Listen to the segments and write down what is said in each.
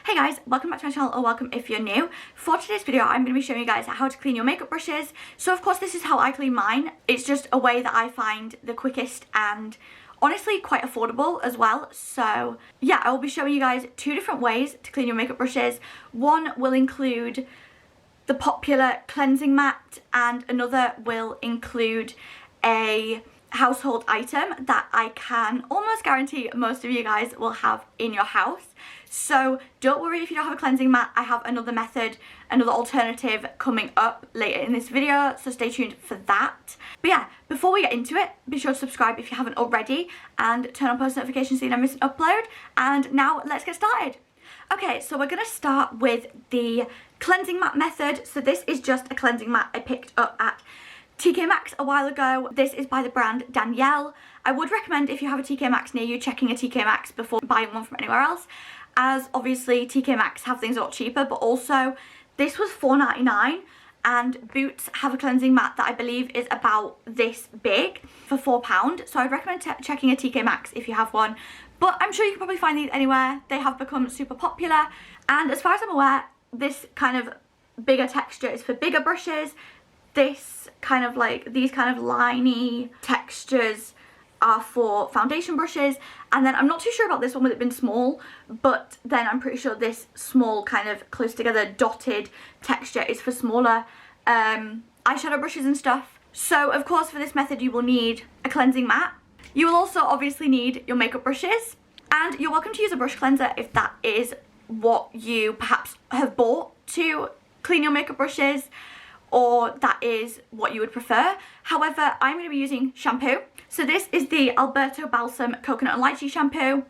Hey guys, welcome back to my channel, or welcome if you're new. For today's video, I'm going to be showing you guys how to clean your makeup brushes. So of course this is how I clean mine. It's just a way that I find the quickest and honestly quite affordable as well. So yeah, I will be showing you guys two different ways to clean your makeup brushes. One will include the popular cleansing mat and another will include a household item that I can almost guarantee most of you guys will have in your house. So don't worry if you don't have a cleansing mat. I have another method, another alternative coming up later in this video, so stay tuned for that. But yeah, before we get into it, be sure to subscribe if you haven't already and turn on post notifications so you don't miss an upload. And now let's get started. Okay, so we're going to start with the cleansing mat method. So this is just a cleansing mat I picked up at TK Maxx a while ago. This is by the brand Danielle. I would recommend, if you have a TK Maxx near you, checking a TK Maxx before buying one from anywhere else, as obviously TK Maxx have things a lot cheaper, but also this was $4.99 and Boots have a cleansing mat that I believe is about this big for £4. So I'd recommend checking a TK Maxx if you have one, but I'm sure you can probably find these anywhere. They have become super popular, and as far as I'm aware, this kind of bigger texture is for bigger brushes. This kind of like, these kind of liney textures are for foundation brushes, and then I'm not too sure about this one with it being small, but then I'm pretty sure this small kind of close together dotted texture is for smaller eyeshadow brushes and stuff. So of course for this method you will need a cleansing mat. You will also obviously need your makeup brushes, and you're welcome to use a brush cleanser if that is what you perhaps have bought to clean your makeup brushes, or that is what you would prefer. However, I'm going to be using shampoo. So this is the Alberto Balsam Coconut and Lychee shampoo.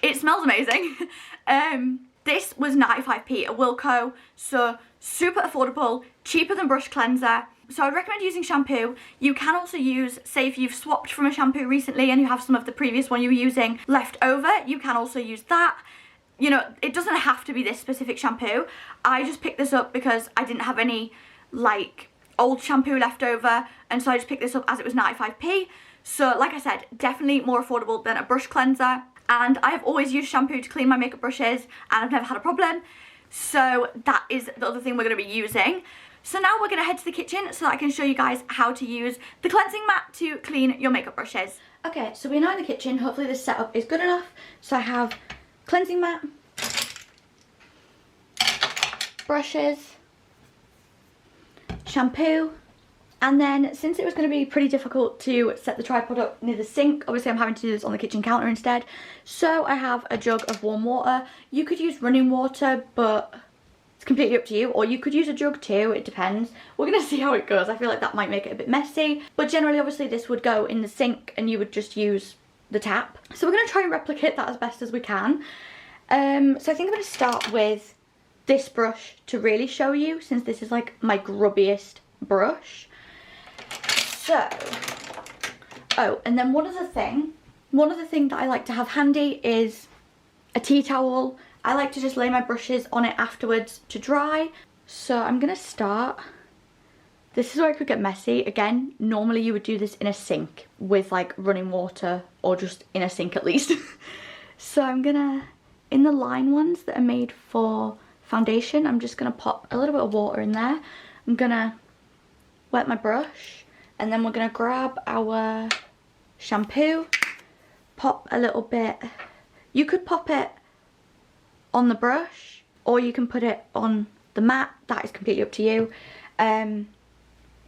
It smells amazing. This was 95p at Wilko, so super affordable, cheaper than brush cleanser. So I'd recommend using shampoo. You can also use, say if you've swapped from a shampoo recently and you have some of the previous one you were using left over, you can also use that. You know, it doesn't have to be this specific shampoo. I just picked this up because I didn't have any like old shampoo left over, and so I just picked this up as it was 95p. So like I said, definitely more affordable than a brush cleanser, and I have always used shampoo to clean my makeup brushes and I've never had a problem. So that is the other thing we're going to be using. So now we're going to head to the kitchen so that I can show you guys how to use the cleansing mat to clean your makeup brushes. Okay, so we're now in the kitchen. Hopefully this setup is good enough. So I have cleansing mat, brushes, shampoo, and then since it was going to be pretty difficult to set the tripod up near the sink, obviously I'm having to do this on the kitchen counter instead. So I have a jug of warm water. You could use running water, but it's completely up to you, or you could use a jug too, it depends. We're going to see how it goes. I feel like that might make it a bit messy, but generally obviously this would go in the sink and you would just use the tap. So we're going to try and replicate that as best as we can. So I think I'm going to start with this brush to really show you, since this is like my grubbiest brush. So, oh, and then one other thing that I like to have handy is a tea towel. I like to just lay my brushes on it afterwards to dry. So I'm going to start. This is where it could get messy. Again, normally you would do this in a sink with like running water, or just in a sink at least. So I'm gonna, in the line ones that are made for foundation, I'm just gonna pop a little bit of water in there. I'm gonna wet my brush, and then we're gonna grab our shampoo, pop a little bit. You could pop it on the brush, or you can put it on the mat. That is completely up to you.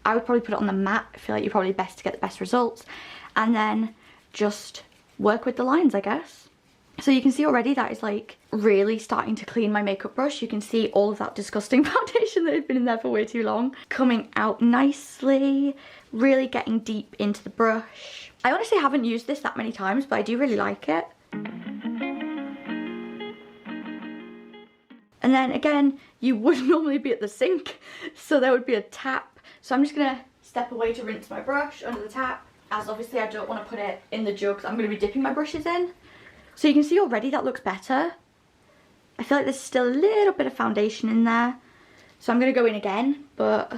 I would probably put it on the mat. I feel like you're probably best to get the best results, and then just work with the lines, I guess. So you can see already that is like really starting to clean my makeup brush. You can see all of that disgusting foundation that had been in there for way too long coming out nicely, really getting deep into the brush. I honestly haven't used this that many times, but I do really like it. And then again, you would normally be at the sink, so there would be a tap. So I'm just going to step away to rinse my brush under the tap, as obviously I don't want to put it in the jug, so I'm going to be dipping my brushes in. So you can see already that looks better. I feel like there's still a little bit of foundation in there, so I'm going to go in again, but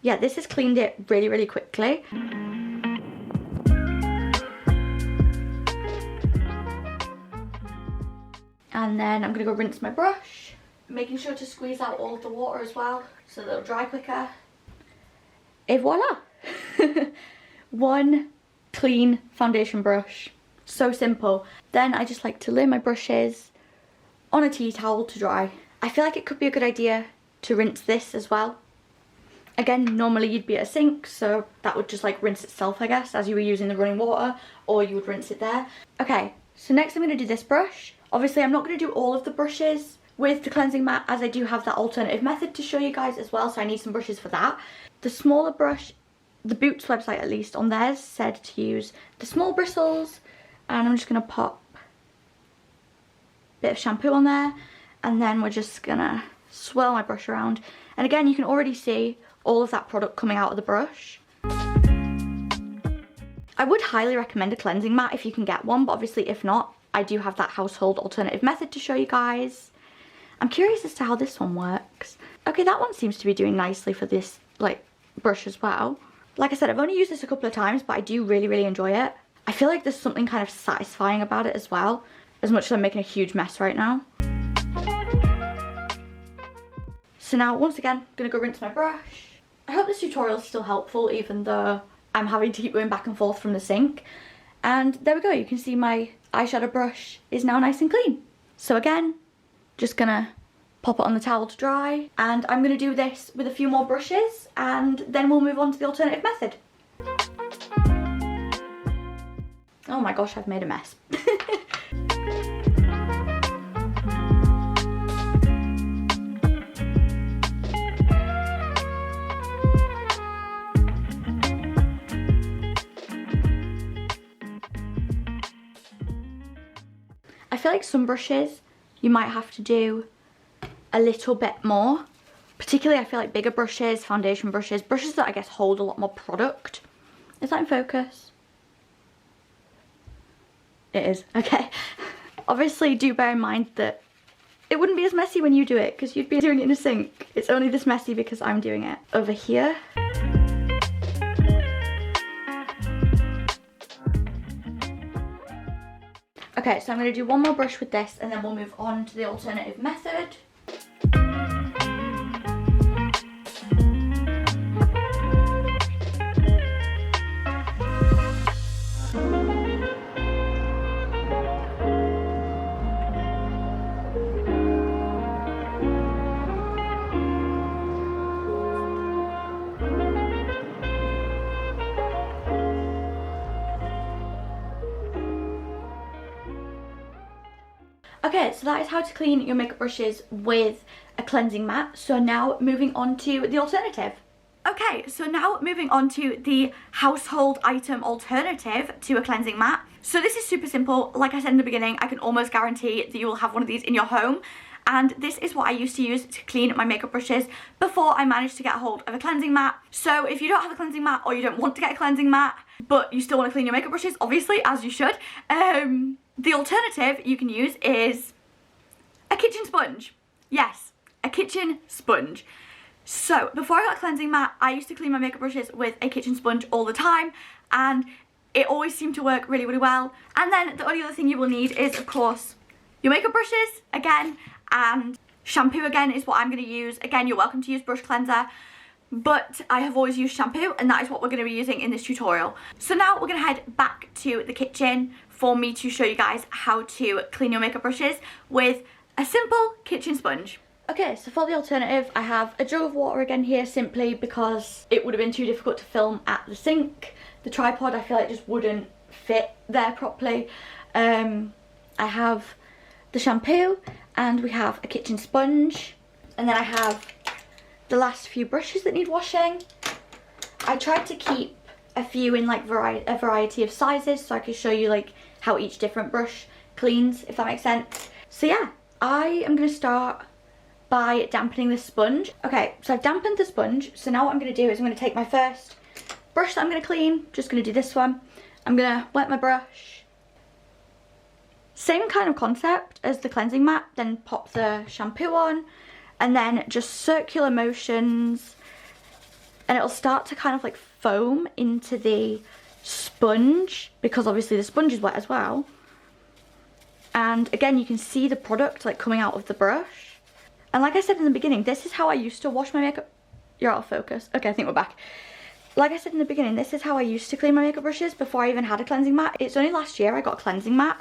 yeah, this has cleaned it really, really quickly. And then I'm gonna go rinse my brush, making sure to squeeze out all of the water as well so that it'll dry quicker. Et voila! One clean foundation brush. So simple. Then I just like to lay my brushes on a tea towel to dry. I feel like it could be a good idea to rinse this as well. Again, normally you'd be at a sink, so that would just like rinse itself, I guess, as you were using the running water, or you would rinse it there. Okay, so next I'm going to do this brush. Obviously, I'm not going to do all of the brushes with the cleansing mat, as I do have that alternative method to show you guys as well, so I need some brushes for that. The smaller brush, the Boots website at least, on theirs said to use the small bristles, and I'm just going to pop a bit of shampoo on there, and then we're just going to swirl my brush around. And again, you can already see all of that product coming out of the brush. I would highly recommend a cleansing mat if you can get one, but obviously if not, I do have that household alternative method to show you guys. I'm curious as to how this one works. Okay, that one seems to be doing nicely for this like brush as well. Like I said, I've only used this a couple of times, but I do really enjoy it. I feel like there's something kind of satisfying about it as well, as much as I'm making a huge mess right now. So now, once again, I'm gonna go rinse my brush. I hope this tutorial is still helpful, even though I'm having to keep going back and forth from the sink. And there we go, you can see my eyeshadow brush is now nice and clean. So again, just gonna pop it on the towel to dry, and I'm gonna do this with a few more brushes, and then we'll move on to the alternative method. Oh my gosh, I've made a mess. I feel like some brushes you might have to do a little bit more. Particularly I feel like bigger brushes, foundation brushes, brushes that I guess hold a lot more product. Is that in focus? It is, okay. Obviously do bear in mind that it wouldn't be as messy when you do it, because you'd be doing it in a sink. It's only this messy because I'm doing it over here. Okay, so I'm going to do one more brush with this, and then we'll move on to the alternative method. Okay, so that is how to clean your makeup brushes with a cleansing mat. So now moving on to the alternative. Okay, so now moving on to the household item alternative to a cleansing mat. So this is super simple. Like I said in the beginning, I can almost guarantee that you will have one of these in your home. And this is what I used to use to clean my makeup brushes before I managed to get a hold of a cleansing mat. So if you don't have a cleansing mat, or you don't want to get a cleansing mat, but you still want to clean your makeup brushes, obviously, as you should, the alternative you can use is a kitchen sponge. Yes, a kitchen sponge. So before I got a cleansing mat, I used to clean my makeup brushes with a kitchen sponge all the time, and it always seemed to work really well. And then the only other thing you will need is, of course, your makeup brushes again, and shampoo again is what I'm going to use. Again, you're welcome to use brush cleanser, but I have always used shampoo, and that is what we're going to be using in this tutorial. So now we're going to head back to the kitchen for me to show you guys how to clean your makeup brushes with a simple kitchen sponge. Okay, so for the alternative, I have a jug of water again here, simply because it would have been too difficult to film at the sink. The tripod, I feel like, just wouldn't fit there properly. I have the shampoo, and we have a kitchen sponge, and then I have the last few brushes that need washing. I tried to keep a few in like a variety of sizes, so I could show you like how each different brush cleans, if that makes sense. So yeah, I am going to start by dampening the sponge. Okay, so I've dampened the sponge, so now what I'm going to do is I'm going to take my first brush that I'm going to clean, just going to do this one. I'm going to wet my brush. Same kind of concept as the cleansing mat, then pop the shampoo on, and then just circular motions, and it'll start to kind of like foam into the sponge, because obviously the sponge is wet as well. And again, you can see the product like coming out of the brush. And like I said in the beginning, this is how I used to wash my makeup. You're out of focus. Okay, I think we're back. Like I said in the beginning, this is how I used to clean my makeup brushes before I even had a cleansing mat. It's only last year I got a cleansing mat.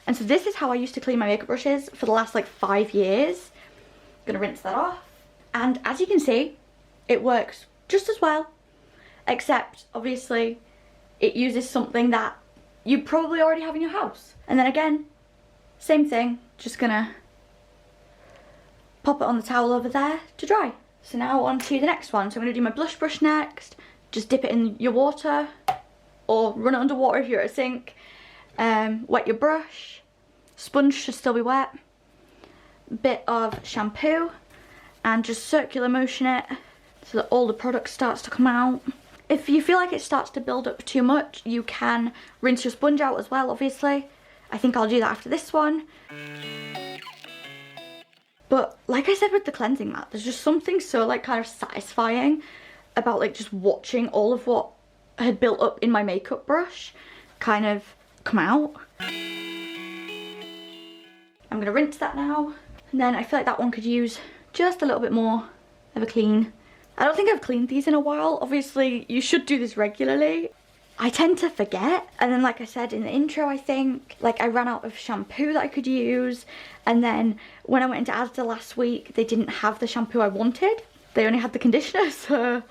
And so this is how I used to clean my makeup brushes for the last like 5 years. I'm gonna rinse that off. And as you can see, it works just as well. Except, obviously, it uses something that you probably already have in your house. And then again, same thing, just gonna pop it on the towel over there to dry. So now on to the next one. So I'm gonna do my blush brush next. Just dip it in your water or run it under water if you're at a sink. Wet your brush. Sponge should still be wet. Bit of shampoo and just circular motion it so that all the product starts to come out. If you feel like it starts to build up too much, you can rinse your sponge out as well, obviously. I think I'll do that after this one. But like I said with the cleansing mat, there's just something so like kind of satisfying about like just watching all of what had built up in my makeup brush kind of come out. I'm gonna rinse that now. And then I feel like that one could use just a little bit more of a clean. I don't think I've cleaned these in a while. Obviously, you should do this regularly. I tend to forget. And then like I said in the intro, I think, like I ran out of shampoo that I could use. And then when I went into Asda last week, they didn't have the shampoo I wanted. They only had the conditioner, so...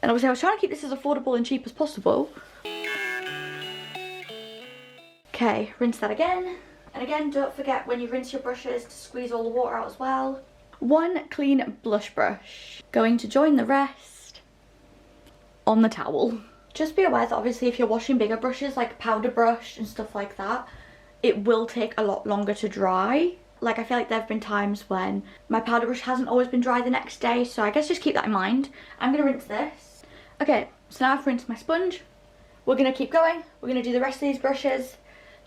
And obviously I was trying to keep this as affordable and cheap as possible. Okay, rinse that again. And again, don't forget when you rinse your brushes to squeeze all the water out as well. One clean blush brush. Going to join the rest on the towel. Just be aware that obviously if you're washing bigger brushes like powder brush and stuff like that, it will take a lot longer to dry. Like I feel like there have been times when my powder brush hasn't always been dry the next day, so I guess just keep that in mind. I'm gonna rinse this. Okay, so now I've rinsed my sponge. We're gonna keep going. We're gonna do the rest of these brushes.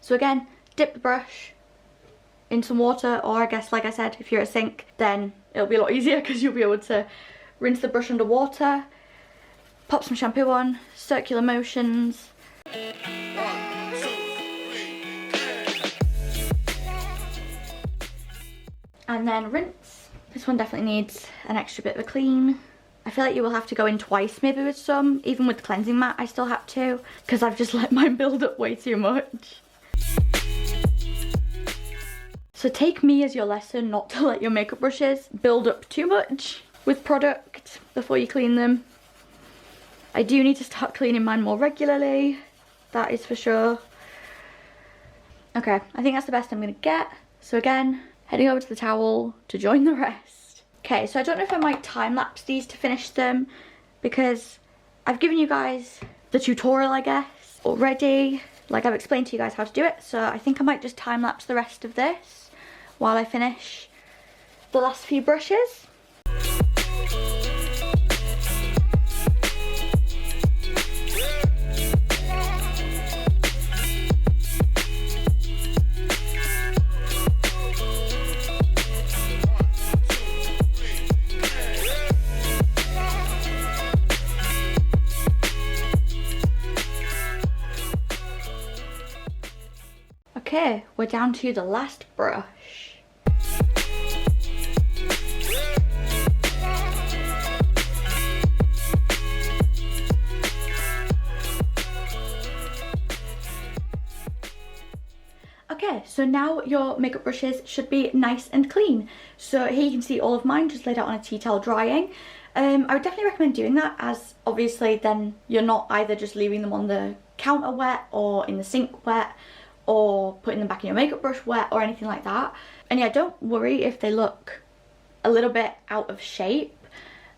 So again, dip the brush in some water, or I guess like I said, if you're at a sink, then it'll be a lot easier because you'll be able to rinse the brush under water. Pop some shampoo on, circular motions. And then rinse. This one definitely needs an extra bit of a clean. I feel like you will have to go in twice maybe with some. Even with the cleansing mat I still have to, because I've just let mine build up way too much. So take me as your lesson not to let your makeup brushes build up too much with product before you clean them. I do need to start cleaning mine more regularly, that is for sure. Okay, I think that's the best I'm gonna get. So again, heading over to the towel to join the rest. Okay, so I don't know if I might time lapse these to finish them because I've given you guys the tutorial, I guess, already. Like I've explained to you guys how to do it, so I think I might just time lapse the rest of this while I finish the last few brushes. Okay, we're down to the last brush. Okay, so now your makeup brushes should be nice and clean. So here you can see all of mine just laid out on a tea towel drying. I would definitely recommend doing that, as obviously then you're not either just leaving them on the counter wet or in the sink wet, or putting them back in your makeup brush wet or anything like that. And yeah, don't worry if they look a little bit out of shape.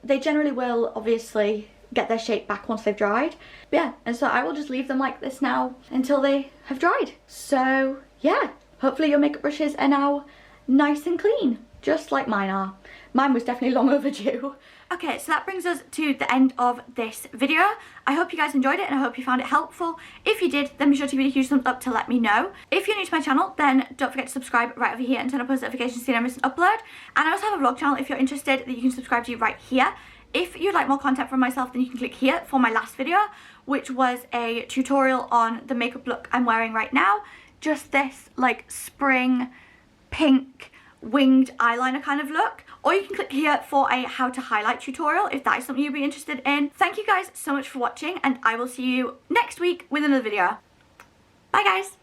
They generally will obviously get their shape back once they've dried. But yeah, and so I will just leave them like this now until they have dried. So yeah, hopefully your makeup brushes are now nice and clean, just like mine are. Mine was definitely long overdue. Okay, so that brings us to the end of this video. I hope you guys enjoyed it and I hope you found it helpful. If you did, then be sure to give it a huge thumbs up to let me know. If you're new to my channel, then don't forget to subscribe right over here and turn on post notifications so you don't miss an upload. And I also have a vlog channel if you're interested that you can subscribe to right here. If you'd like more content from myself, then you can click here for my last video, which was a tutorial on the makeup look I'm wearing right now. just this like spring pink winged eyeliner kind of look. Or you can click here for a how to highlight tutorial if that is something you'd be interested in. Thank you guys so much for watching, and I will see you next week with another video. Bye guys!